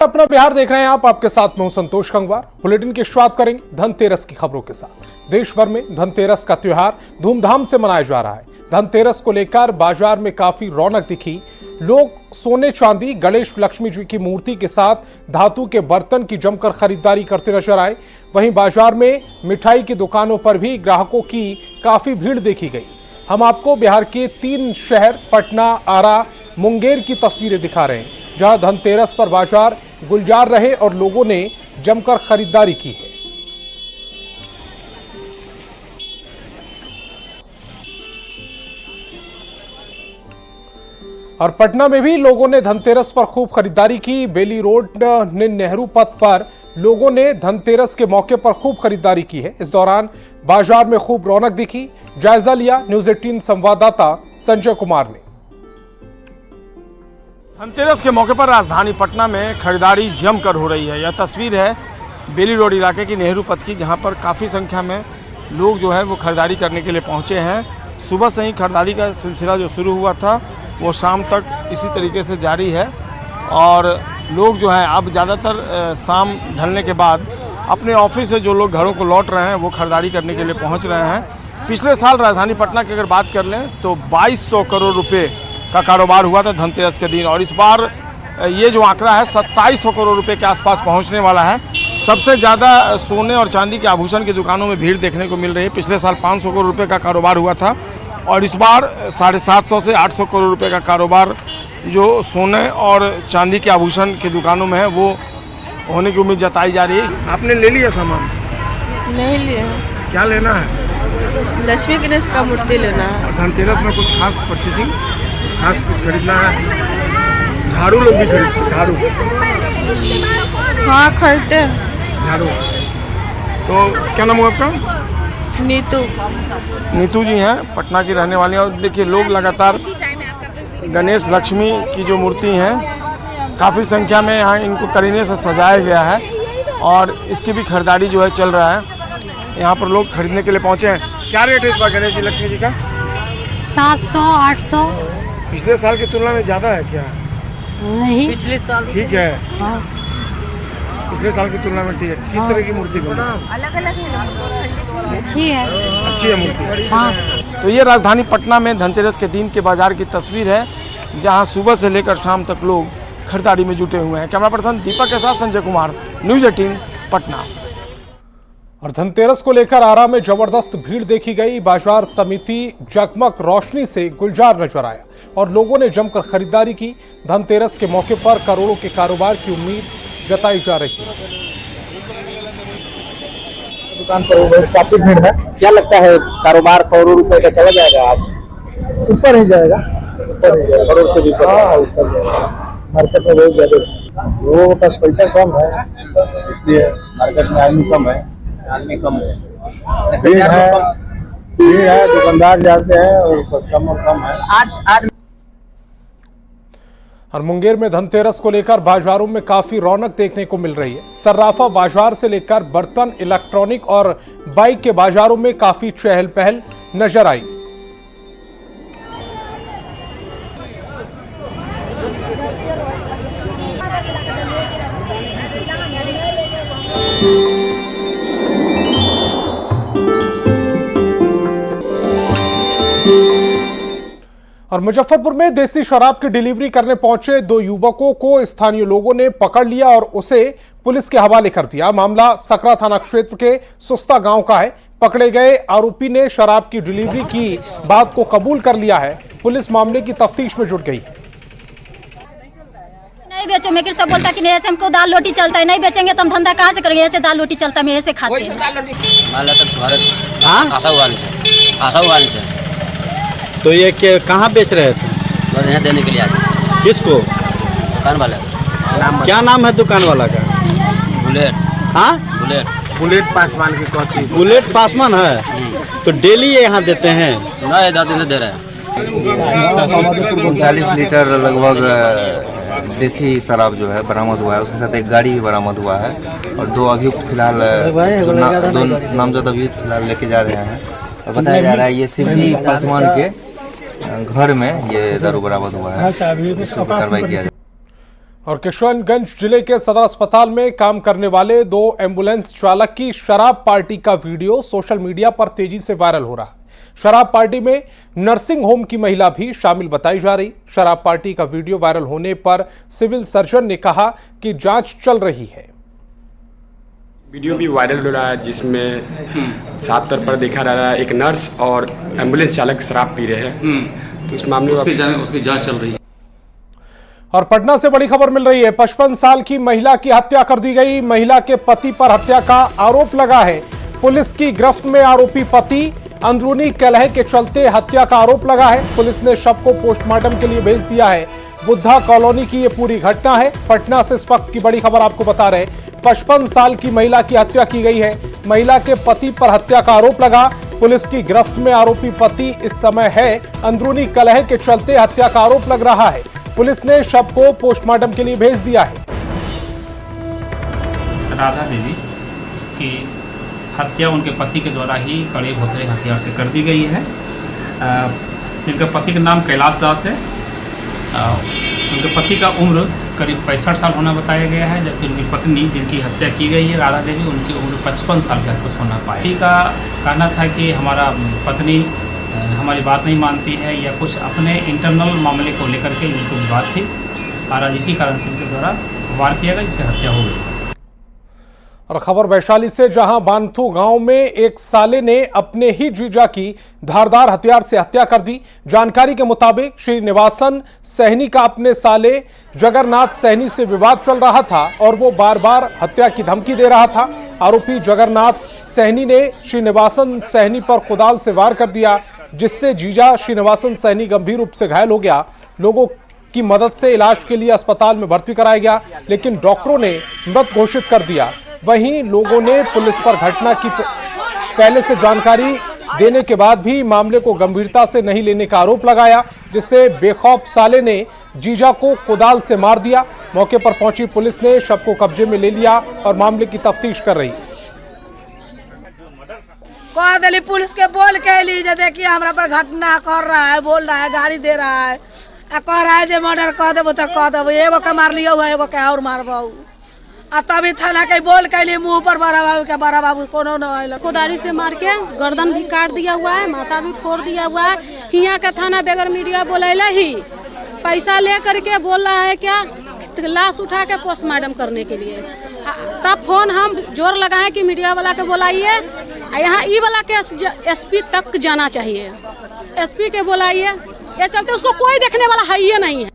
अपना बिहार देख रहे हैं आप, आपके साथ में हूं संतोष गंगवार। बुलेटिन की शुरुआत करेंगे धनतेरस की खबरों के साथ। देश भर में धनतेरस का त्योहार धूमधाम से मनाया जा रहा है। धनतेरस को लेकर बाजार में काफी रौनक दिखी। लोग सोने चांदी, गणेश लक्ष्मी जी की मूर्ति के साथ धातु के बर्तन की जमकर खरीदारी करते नजर आए। वहीं बाजार में मिठाई की दुकानों पर भी ग्राहकों की काफी भीड़ देखी गई। हम आपको बिहार के 3 शहर पटना, आरा, मुंगेर की तस्वीरें दिखा रहे हैं, जहां धनतेरस पर बाजार गुलजार रहे और लोगों ने जमकर खरीदारी की है। और पटना में भी लोगों ने धनतेरस पर खूब खरीदारी की। बेली रोड ने नेहरू पथ पर लोगों ने धनतेरस के मौके पर खूब खरीदारी की है। इस दौरान बाजार में खूब रौनक दिखी। जायजा लिया न्यूज़ 18 संवाददाता संजय कुमार ने। धनतेरस के मौके पर राजधानी पटना में खरीदारी जमकर हो रही है। यह तस्वीर है बेली रोड इलाके की नेहरू पथ की, जहां पर काफ़ी संख्या में लोग जो है वो खरीदारी करने के लिए पहुंचे हैं। सुबह से ही खरीदारी का सिलसिला जो शुरू हुआ था वो शाम तक इसी तरीके से जारी है और लोग जो हैं अब ज़्यादातर शाम ढलने के बाद अपने ऑफिस से जो लोग घरों को लौट रहे हैं वो खरीदारी करने के लिए पहुँच रहे हैं। पिछले साल राजधानी पटना की अगर बात कर लें तो 2200 करोड़ रुपये का कारोबार हुआ था धनतेरस के दिन, और इस बार ये जो आंकड़ा है 2700 करोड़ रुपए के आसपास पहुंचने वाला है। सबसे ज़्यादा सोने और चांदी के आभूषण की दुकानों में भीड़ देखने को मिल रही है। पिछले साल 500 करोड़ रुपए का कारोबार हुआ था और इस बार 750 से 800 करोड़ रुपए का कारोबार जो सोने और चांदी के आभूषण की दुकानों में है वो होने की उम्मीद जताई जा रही है। आपने ले लिया सामान? नहीं लिया। क्या लेना है? लक्ष्मी गणेश का मूर्ति लेना है। धनतेरस में कुछ खास परचेजिंग, खास कुछ खरीदना है? झाड़ू लोग भी खरीदते? झाड़ू? हाँ खरीदते हैं। झाड़ू। तो क्या नाम हुआ आपका? नीतू जी हैं, पटना की रहने वाली हैं। और देखिए लोग लगातार गणेश लक्ष्मी की जो मूर्ति हैं काफ़ी संख्या में यहाँ इनको करीने से सजाया गया है और इसकी भी खरीदारी जो है चल रहा है। यहाँ पर लोग खरीदने के लिए पहुँचे हैं। क्या रेट है इस बार गणेश जी लक्ष्मी जी का? 700 800। पिछले साल की तुलना में ज़्यादा है क्या? नहीं, पिछले साल ठीक है। हाँ। पिछले साल की तुलना में ठीक है। किस तरह की मूर्ति बनी? अच्छी है मूर्ति। हाँ। तो ये राजधानी पटना में धनतेरस के दिन के बाजार की तस्वीर है, जहां सुबह से लेकर शाम तक लोग खरीदारी में जुटे हुए हैं। कैमरा पर्सन दीपक के साथ संजय कुमार, न्यूज़ 18 पटना। और धनतेरस को लेकर आरा में जबरदस्त भीड़ देखी गई। बाजार समिति जगमग रोशनी से गुलजार नजर आया और लोगों ने जमकर खरीदारी की। धनतेरस के मौके पर करोड़ों के कारोबार की उम्मीद जताई जा रही है। दुकान पर काफी भीड़ है। क्या लगता है कारोबार करोड़ों रुपए का चला जाएगा आज? ऊपर ही जाएगा, करोड़ से भी ऊपर। हाँ ऊपर जाएगा। मार्केट में बहुत ज्यादा लोगों के पास पैसा कम है, इसलिए मार्केट में आदमी कम है। भीड़ है, दुकानदार जाते हैं और कम है। और मुंगेर में धनतेरस को लेकर बाजारों में काफी रौनक देखने को मिल रही है। सर्राफा बाजार से लेकर बर्तन, इलेक्ट्रॉनिक और बाइक के बाजारों में काफी चहल पहल नजर आई। और मुजफ्फरपुर में देसी शराब की डिलीवरी करने पहुंचे 2 युवकों को स्थानीय लोगों ने पकड़ लिया और उसे पुलिस के हवाले कर दिया। मामला सकरा थाना क्षेत्र के सुस्ता गांव का है। पकड़े गए आरोपी ने शराब की डिलीवरी की बात को कबूल कर लिया है। पुलिस मामले की तफ्तीश में जुट गई। नहीं बेचो, मैं सब बोलता कि नहीं ऐसे हमको दाल रोटी चलता है, नहीं बेचेंगे तो हम धंधा कहाँ से करेंगे? ऐसे दाल रोटी चलता है, मैं ऐसे खाते हैं। तो ये कहाँ बेच रहे थे? यहाँ देने के लिए आए। किसको? दुकान वाले। क्या नाम है दुकान वाला का? बुलेट। हाँ बुलेट पासवान की कहती। बुलेट पासवान है। तो डेली ये यहाँ देते हैं? नहीं, 10 दिन से दे रहे हैं। 40 लीटर लगभग देसी शराब जो है बरामद हुआ है। उसके साथ एक गाड़ी भी बरामद हुआ है और 2 अभियुक्त फिलहाल दो नामजद अभियुक्त फिलहाल लेके जा रहे हैं। बताया जा रहा है ये शिवजी पासवान के घर में ये दारू बरामद हुआ है, इसको कार्रवाई किया जाए। और किशनगंज जिले के सदर अस्पताल में काम करने वाले 2 एम्बुलेंस चालक की शराब पार्टी का वीडियो सोशल मीडिया पर तेजी से वायरल हो रहा है। शराब पार्टी में नर्सिंग होम की महिला भी शामिल बताई जा रही। शराब पार्टी का वीडियो वायरल होने पर सिविल सर्जन ने कहा कि जांच चल रही है। वीडियो भी वायरल हो रहा है जिसमें साफ तौर पर देखा जा रहा है एक नर्स और एम्बुलेंस चालक शराब पी रहे हैं। तो इस मामले में उसकी जांच चल रही है। और पटना से बड़ी खबर मिल रही है। 55 साल की महिला की हत्या कर दी गई। महिला के पति पर हत्या का आरोप लगा है। पुलिस की गिरफ्त में आरोपी पति। अंदरूनी कलह के चलते हत्या का आरोप लगा है। पुलिस ने शव को पोस्टमार्टम के लिए भेज दिया है। बुद्धा कॉलोनी की यह पूरी घटना है। पटना से इस वक्त की बड़ी खबर आपको बता रहे। 55 साल की महिला की हत्या की गई है। महिला के पति पर हत्या का आरोप लगा। पुलिस की गिरफ्त में आरोपी पति इस समय है। अंदरूनी कलह के चलते हत्या का आरोप लग रहा है। पुलिस ने शव को पोस्टमार्टम के लिए भेज दिया है। राधा देवी की हत्या उनके पति के द्वारा ही कड़े भोथरे हथियार से कर दी गई है। जिनके पति का नाम कैलाश दास है। उनके पति का उम्र करीब 65 साल होना बताया गया है, जबकि उनकी पत्नी जिनकी हत्या की गई है राधा देवी, उनकी उम्र 55 साल के आसपास होना पाई। पति का कहना था कि हमारा पत्नी हमारी बात नहीं मानती है या कुछ अपने इंटरनल मामले को लेकर के इनको विवाद थी और इसी कारण से इनके द्वारा वार किया गया, जिससे हत्या हो गई। और खबर वैशाली से, जहां बानथू गांव में एक साले ने अपने ही जीजा की धारदार हथियार से हत्या कर दी। जानकारी के मुताबिक श्रीनिवासन सहनी का अपने साले जगन्नाथ सहनी से विवाद चल रहा था और वो बार बार हत्या की धमकी दे रहा था। आरोपी जगन्नाथ सहनी ने श्रीनिवासन सहनी पर कुदाल से वार कर दिया, जिससे जीजा श्रीनिवासन सहनी गंभीर रूप से घायल हो गया। लोगों की मदद से इलाज के लिए अस्पताल में भर्ती कराया गया, लेकिन डॉक्टरों ने मृत घोषित कर दिया। वहीं लोगों ने पुलिस पर घटना की पहले से जानकारी देने के बाद भी मामले को गंभीरता से नहीं लेने का आरोप लगाया, जिससे बेखौफ साले ने जीजा को कुदाल से मार दिया। मौके पर पहुंची पुलिस ने शव को कब्जे में ले लिया और मामले की तफ्तीश कर रही। कह दिली पुलिस के बोल के ली जे देखिए हमरा पर घटना कर रहा है, बोल रहा है, गाड़ी दे रहा है, कह रहा है जे मर्डर कह देबो तो कह देबो, एगो के मार लियो है, एगो के और मारबो। आ तभी थाना के बोल के लिए मुंह पर बड़ा बाबू कोनो न आइल। कोदारी से मार के गर्दन भी काट दिया हुआ है, माथा भी फोड़ दिया हुआ है। यहाँ के थाना बगैर मीडिया बोलेला ही पैसा ले करके बोल रहा है क्या लाश उठा के पोस्टमार्टम करने के लिए। तब फोन हम जोर लगाए कि मीडिया वाला के बुलाइए, यहाँ ई वाला के एसपी तक जाना चाहिए, एसपी के बुलाइए। ये चलते उसको कोई देखने वाला है ही नहीं है।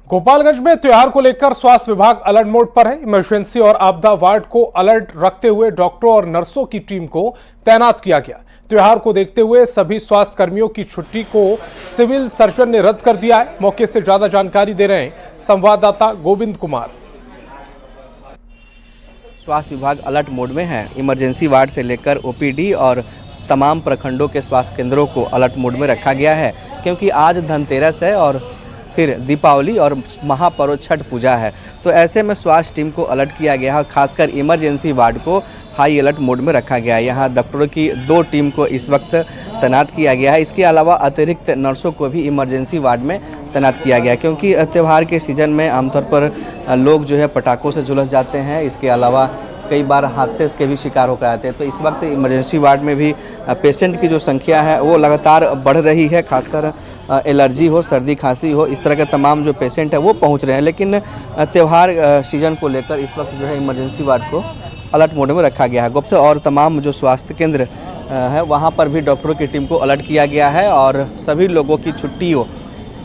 गोपालगंज में त्योहार को लेकर स्वास्थ्य विभाग अलर्ट मोड पर है। इमरजेंसी और आपदा वार्ड को अलर्ट रखते हुए डॉक्टरों और नर्सों की टीम को तैनात किया गया। त्योहार को देखते हुए सभी स्वास्थ्य कर्मियों की छुट्टी को सिविल सर्जन ने रद्द कर दिया है। मौके से ज्यादा जानकारी दे रहे हैं संवाददाता गोविंद कुमार। स्वास्थ्य विभाग अलर्ट मोड में है। इमरजेंसी वार्ड से लेकर ओपीडी और तमाम प्रखंडों के स्वास्थ्य केंद्रों को अलर्ट मोड में रखा गया है, क्योंकि आज धनतेरस है और फिर दीपावली और महापर्व छठ पूजा है। तो ऐसे में स्वास्थ्य टीम को अलर्ट किया गया है। खासकर इमरजेंसी वार्ड को हाई अलर्ट मोड में रखा गया है। यहाँ डॉक्टरों की 2 टीम को इस वक्त तैनात किया गया है। इसके अलावा अतिरिक्त नर्सों को भी इमरजेंसी वार्ड में तैनात किया गया है, क्योंकि त्यौहार के सीजन में आमतौर पर लोग जो है पटाखों से झुलस जाते हैं। इसके अलावा कई बार हादसे के भी शिकार होकर आते हैं। तो इस वक्त इमरजेंसी वार्ड में भी पेशेंट की जो संख्या है वो लगातार बढ़ रही है। खासकर एलर्जी हो, सर्दी खांसी हो, इस तरह के तमाम जो पेशेंट है वो पहुंच रहे हैं। लेकिन त्यौहार सीजन को लेकर इस वक्त जो है इमरजेंसी वार्ड को अलर्ट मोड में रखा गया है। और तमाम जो स्वास्थ्य केंद्र है वहाँ पर भी डॉक्टरों की टीम को अलर्ट किया गया है और सभी लोगों की छुट्टियों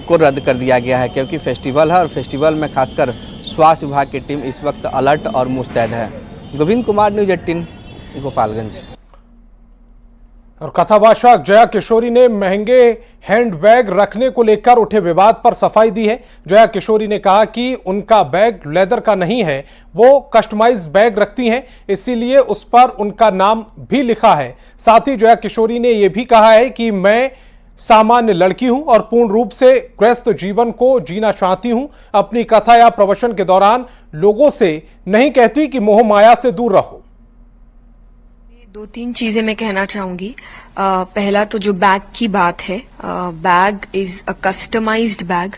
को रद्द कर दिया गया है, क्योंकि फेस्टिवल है और फेस्टिवल में खासकर स्वास्थ्य विभाग की टीम इस वक्त अलर्ट और मुस्तैद है। गोविंद कुमार, न्यूज 18, गोपालगंज। और कथावाचक जया किशोरी ने महंगे हैंडबैग रखने को लेकर उठे विवाद पर सफाई दी है। जया किशोरी ने कहा कि उनका बैग लेदर का नहीं है, वो कस्टमाइज बैग रखती हैं, इसीलिए उस पर उनका नाम भी लिखा है। साथ ही जया किशोरी ने यह भी कहा है कि मैं सामान्य लड़की हूं और पूर्ण रूप से व्यस्त जीवन को जीना चाहती हूं। अपनी कथा या प्रवचन के दौरान लोगों से नहीं कहती कि मोह माया से दूर रहो। 2-3 चीजें मैं कहना चाहूंगी। पहला तो जो बैग की बात है, bag is a customized bag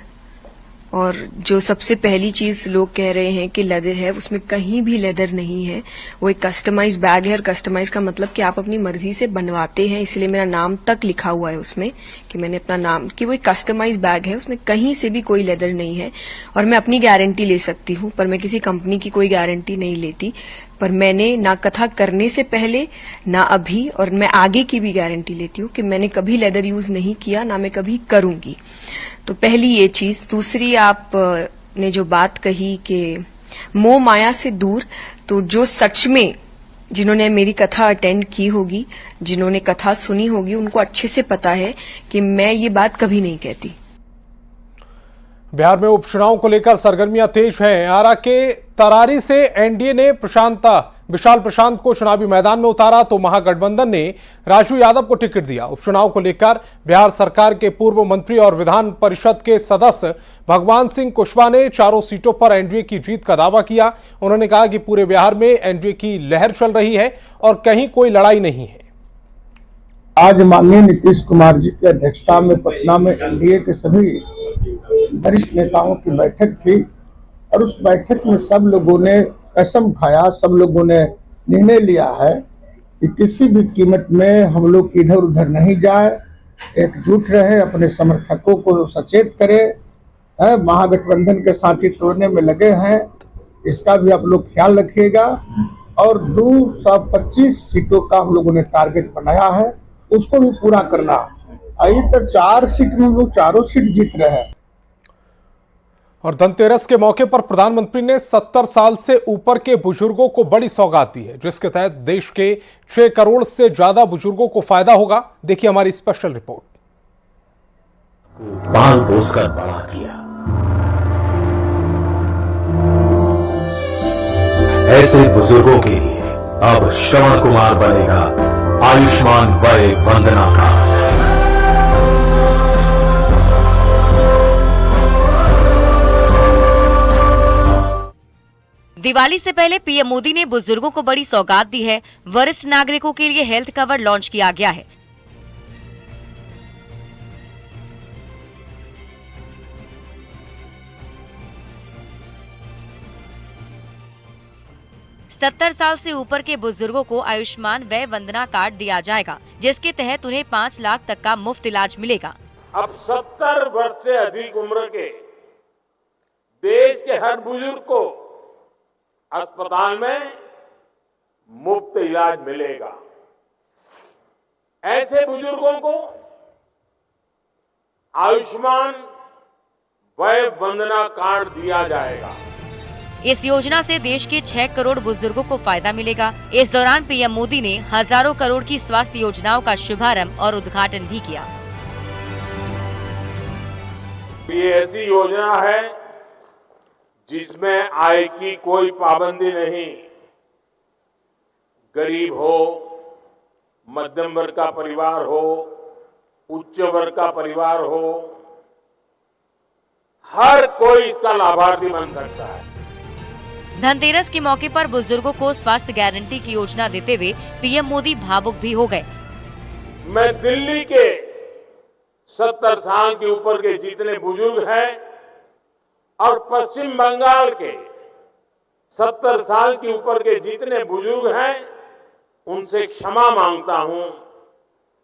और जो सबसे पहली चीज लोग कह रहे हैं कि लेदर है, उसमें कहीं भी लेदर नहीं है। वो एक कस्टमाइज बैग है, और कस्टमाइज का मतलब कि आप अपनी मर्जी से बनवाते हैं, इसलिए मेरा नाम तक लिखा हुआ है उसमें कि मैंने अपना नाम, कि वो एक कस्टमाइज बैग है, उसमें कहीं से भी कोई लेदर नहीं है। और मैं अपनी गारंटी ले सकती हूँ, पर मैं किसी कंपनी की कोई गारंटी नहीं लेती। पर मैंने ना कथा करने से पहले, ना अभी, और मैं आगे की भी गारंटी लेती हूँ कि मैंने कभी लेदर यूज नहीं किया, ना मैं कभी करूंगी। तो पहली ये चीज। दूसरी, आप ने जो बात कही कि मोह माया से दूर, तो जो सच में जिन्होंने मेरी कथा अटेंड की होगी, जिन्होंने कथा सुनी होगी, उनको अच्छे से पता है कि मैं ये बात कभी नहीं कहती। बिहार में उपचुनाव को लेकर सरगर्मियां तेज हैं। आरा के तरारी से एनडीए ने विशाल प्रशांत को चुनावी मैदान में उतारा, तो महागठबंधन ने राजू यादव को टिकट दिया। उपचुनाव को लेकर बिहार सरकार के पूर्व मंत्री और विधान परिषद के सदस्य भगवान सिंह कुशवाहा ने चारों सीटों पर एनडीए की जीत का दावा किया। उन्होंने कहा कि पूरे बिहार में एनडीए की लहर चल रही है और कहीं कोई लड़ाई नहीं है। आज माननीय नीतीश कुमार जी की अध्यक्षता में पटना में एनडीए के सभी वरिष्ठ नेताओं की बैठक थी, और उस बैठक में सब लोगों ने कसम खाया, सब लोगों ने निर्णय लिया है कि किसी भी कीमत में हम लोग इधर उधर नहीं जाए, एकजुट रहे, अपने समर्थकों को सचेत करें। महागठबंधन के साथी तोड़ने में लगे हैं, इसका भी आप लोग ख्याल रखिएगा। और 225 सीटों का हम लोगों ने टारगेट बनाया है, उसको भी पूरा करना। अभी तक 4 सीट में हम लोग चारों सीट जीत रहे हैं। और धनतेरस के मौके पर प्रधानमंत्री ने 70 साल से ऊपर के बुजुर्गों को बड़ी सौगात दी है, जिसके तहत देश के 6 करोड़ से ज्यादा बुजुर्गों को फायदा होगा। देखिए हमारी स्पेशल रिपोर्ट। पाल पोसकर बड़ा किया, ऐसे बुजुर्गों के लिए अब श्रवण कुमार बनेगा आयुष्मान वय वंदना कार्ड। दिवाली से पहले पीएम मोदी ने बुजुर्गों को बड़ी सौगात दी है। वरिष्ठ नागरिकों के लिए हेल्थ कवर लॉन्च किया गया है। सत्तर साल से ऊपर के बुजुर्गों को आयुष्मान वय वंदना कार्ड दिया जाएगा, जिसके तहत उन्हें 5 लाख तक का मुफ्त इलाज मिलेगा। अब 70 वर्ष से अधिक उम्र के देश के हर बुजुर्ग को अस्पताल में मुफ्त इलाज मिलेगा। ऐसे बुजुर्गों को आयुष्मान वय वंदना कार्ड दिया जाएगा। इस योजना से देश के 6 करोड़ बुजुर्गों को फायदा मिलेगा। इस दौरान पीएम मोदी ने हजारों करोड़ की स्वास्थ्य योजनाओं का शुभारंभ और उद्घाटन भी किया। ये ऐसी योजना है जिसमें आय की कोई पाबंदी नहीं। गरीब हो, मध्यम वर्ग का परिवार हो, उच्च वर्ग का परिवार हो, हर कोई इसका लाभार्थी बन सकता है। धनतेरस के मौके पर बुजुर्गों को स्वास्थ्य गारंटी की योजना देते हुए पीएम मोदी भावुक भी हो गए। मैं दिल्ली के 70 साल के ऊपर के जितने बुजुर्ग हैं और पश्चिम बंगाल के 70 साल के ऊपर के जितने बुजुर्ग हैं, उनसे क्षमा मांगता हूं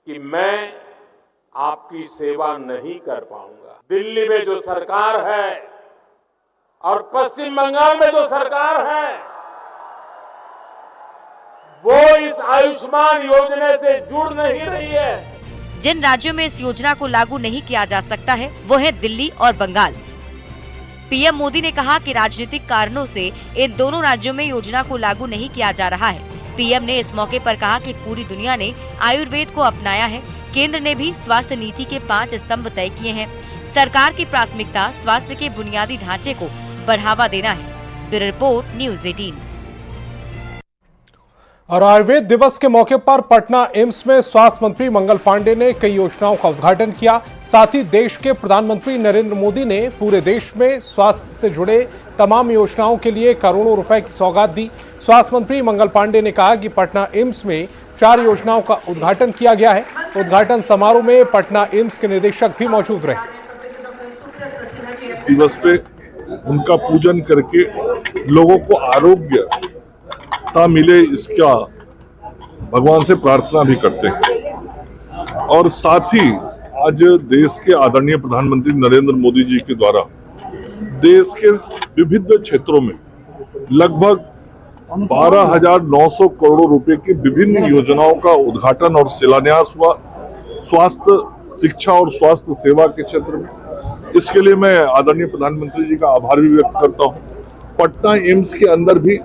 कि मैं आपकी सेवा नहीं कर पाऊंगा। दिल्ली में जो सरकार है और पश्चिम बंगाल में जो सरकार है, वो इस आयुष्मान योजना से जुड़ नहीं रही है। जिन राज्यों में इस योजना को लागू नहीं किया जा सकता है, वो है दिल्ली और बंगाल। पीएम मोदी ने कहा कि राजनीतिक कारणों से इन दोनों राज्यों में योजना को लागू नहीं किया जा रहा है। पीएम ने इस मौके पर कहा कि पूरी दुनिया ने आयुर्वेद को अपनाया है। केंद्र ने भी स्वास्थ्य नीति के 5 स्तंभ तय किए हैं। सरकार की प्राथमिकता स्वास्थ्य के बुनियादी ढांचे को बढ़ावा देना है। Bureau report, news 18। और आयुर्वेद दिवस के मौके पर पटना एम्स में स्वास्थ्य मंत्री मंगल पांडे ने कई योजनाओं का उद्घाटन किया। साथ ही देश के प्रधानमंत्री नरेंद्र मोदी ने पूरे देश में स्वास्थ्य से जुड़े तमाम योजनाओं के लिए करोड़ों रुपए की सौगात दी। स्वास्थ्य मंत्री मंगल पांडे ने कहा कि पटना एम्स में 4 योजनाओं का उद्घाटन किया गया है। उद्घाटन समारोह में पटना एम्स के निदेशक भी मौजूद रहे। दिवस पे उनका पूजन करके लोगों को आरोग्यता मिले, इसका भगवान से प्रार्थना भी करते हैं। और साथ ही आज देश के आदरणीय प्रधानमंत्री नरेंद्र मोदी जी के द्वारा देश के विविध क्षेत्रों में लगभग 12,900 करोड़ रुपए की विभिन्न योजनाओं का उद्घाटन और शिलान्यास हुआ स्वास्थ्य, शिक्षा और स्वास्थ्य सेवा के क्षेत्र में। इसके लिए मैं आदरणीय प्रधानमंत्री जी का आभार भी व्यक्त करता हूं। पटना एम्स के अंदर भी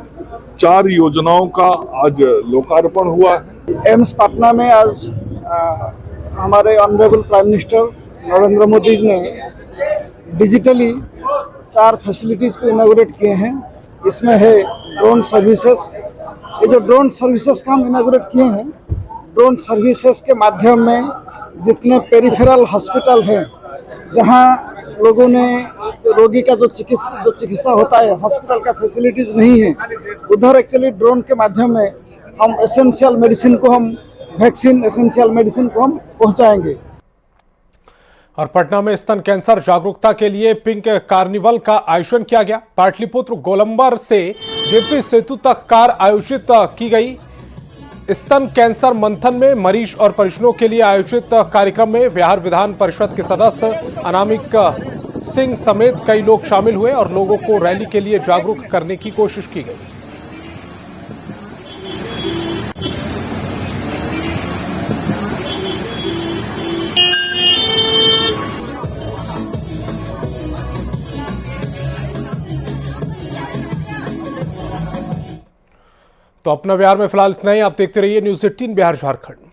4 योजनाओं का आज लोकार्पण हुआ है। एम्स पटना में आज हमारे honourable prime minister Narendra Modi ji ने डिजिटली 4 फैसिलिटीज को इनॉग्रेट किए हैं। इसमें है ड्रोन सर्विसेज। ये जो ड्रोन सर्विसेज का हम इनॉग्रेट किए हैं, ड्रोन सर्विसेज के माध्यम में जितने पेरिफेरल हॉस्पिटल हैं, जहां लोगों ने रोगी का जो चिकित्सा होता है, हॉस्पिटल का फैसिलिटीज नहीं है, उधर एक्चुअली ड्रोन के माध्यम में हम एसेंशियल मेडिसिन को हम वैक्सीन, एसेंशियल मेडिसिन को हम पहुंचाएंगे। और पटना में स्तन कैंसर जागरूकता के लिए पिंक कार्निवल का आयोजन किया गया। पाटलिपुत्र गोलंबर से जेपी सेतु तक कार आयोजित की गई। स्तन कैंसर मंथन में मरीज और परिजनों के लिए आयोजित कार्यक्रम में बिहार विधान परिषद के सदस्य अनामिक सिंह समेत कई लोग शामिल हुए और लोगों को रैली के लिए जागरूक करने की कोशिश की गई। तो अपना बिहार में फिलहाल इतना ही। आप देखते रहिए न्यूज़ 18 बिहार झारखंड।